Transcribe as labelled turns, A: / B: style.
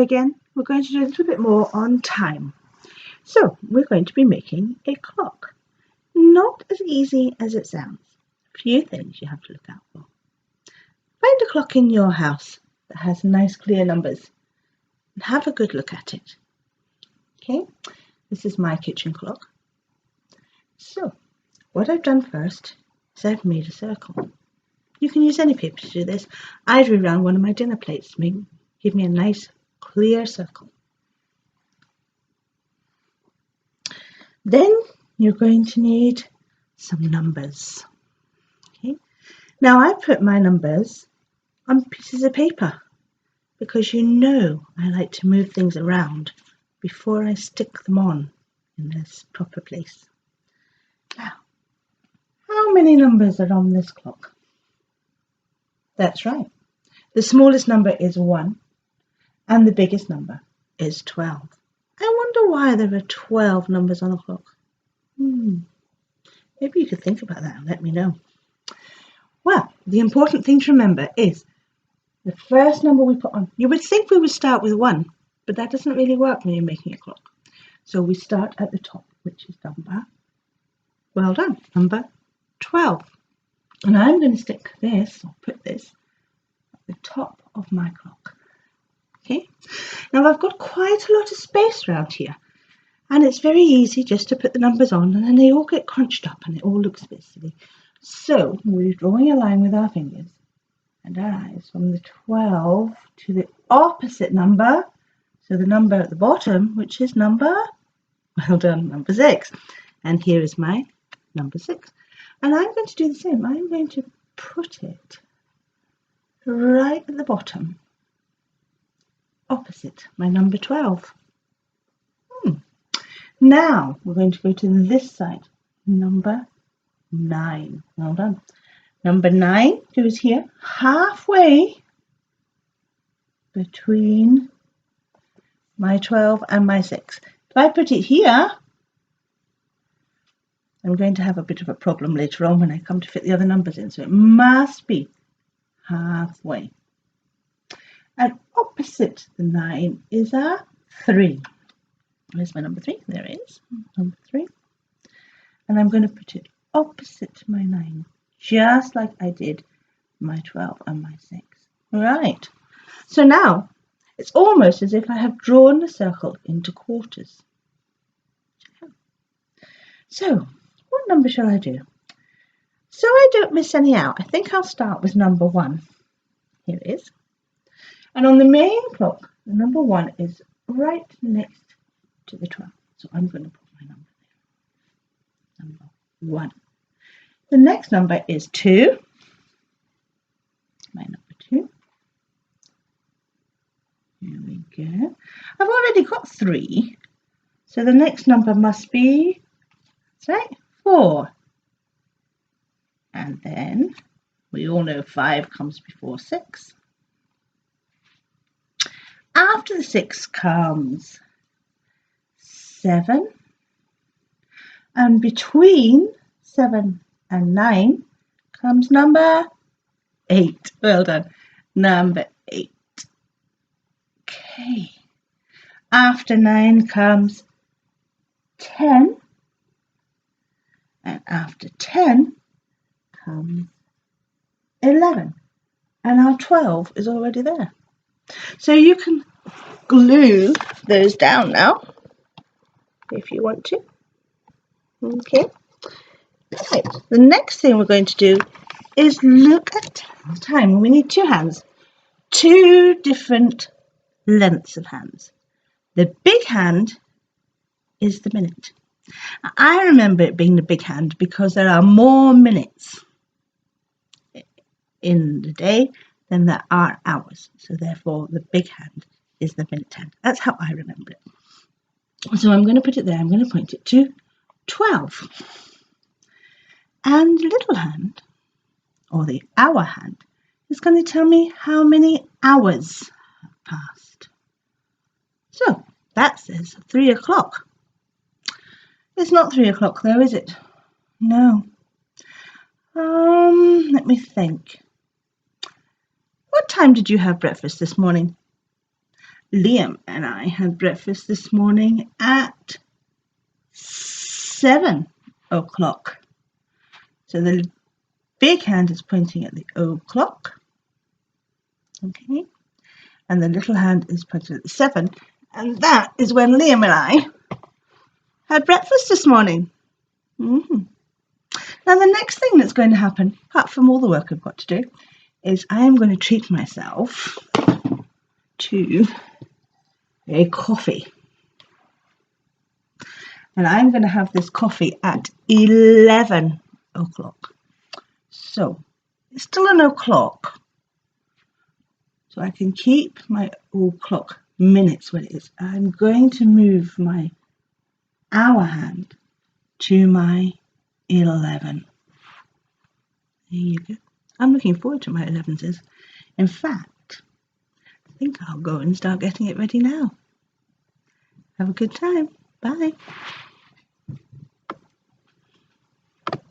A: again, we're going to do a little bit more on time. So we're going to be making a clock. Not as easy as it sounds. A few things you have to look out for. Find a clock in your house that has nice clear numbers and have a good look at it. Okay, this is my kitchen clock. So what I've done first is I've made a circle. You can use any paper to do this. I drew around one of my dinner plates to give me a nice clear circle. Then you're going to need some numbers. Okay. Now I put my numbers on pieces of paper because you know I like to move things around before I stick them on in this proper place. Now, how many numbers are on this clock? That's right. The smallest number is 1 and the biggest number is 12. I wonder why there are 12 numbers on the clock. Maybe you could think about that and let me know. Well, the important thing to remember is the first number we put on. You would think we would start with 1, but that doesn't really work when you're making a clock. So we start at the top, which is number, well done, number 12. And I'm going to stick this, or put this, at the top of my clock. Okay, now I've got quite a lot of space around here, and it's very easy just to put the numbers on and then they all get crunched up and it all looks a bit silly. So we're drawing a line with our fingers and our eyes from the 12 to the opposite number, so the number at the bottom, which is number, well done, number 6. And here is my number 6. And I'm going to do the same. I'm going to put it right at the bottom, opposite my number 12. Now we're going to go to this side, number 9. Well done. Number 9 goes here, halfway between my 12 and my 6. If I put it here, I'm going to have a bit of a problem later on when I come to fit the other numbers in, so it must be halfway. And opposite the 9 is a 3. Where's my number 3? There it is, number 3. And I'm going to put it opposite my 9, just like I did my 12 and my 6. Right. So now it's almost as if I have drawn the circle into quarters. So what number shall I do? So I don't miss any out, I think I'll start with number 1. Here it is. And on the main clock, the number 1 is right next to the 12. So I'm going to put my number there. Number 1. The next number is 2. My number 2. Here we go. I've already got 3. So the next number must be, that's right, 4. And then we all know 5 comes before 6. After the 6 comes 7. And between 7 and 9 comes number 8. Well done. Number 8. Okay. After 9 comes 10. And after 10 comes 11. And our 12 is already there. So you can glue those down now if you want to. Okay. Right. The next thing we're going to do is look at time. We need 2 hands, 2 different lengths of hands. The big hand is the minute. I remember it being the big hand because there are more minutes in the day than there are hours. So therefore the big hand is the minute hand. That's how I remember it. So I'm going to put it there. I'm going to point it to 12. And the little hand, or the hour hand, is going to tell me how many hours have passed. So that says 3 o'clock. It's not 3 o'clock though, is it? No. Let me think. What time did you have breakfast this morning? Liam and I had breakfast this morning at 7 o'clock. So the big hand is pointing at the o'clock. Okay. And the little hand is pointing at the 7. And that is when Liam and I had breakfast this morning. Mm-hmm. Now the next thing that's going to happen, apart from all the work I've got to do, is I am going to treat myself to a coffee. And I'm going to have this coffee at 11 o'clock. So it's still an o'clock. So I can keep my o'clock minutes when it is. I'm going to move my hour hand to my 11. There you go. I'm looking forward to my 11s. In fact, I think I'll go and start getting it ready now. Have a good time. Bye.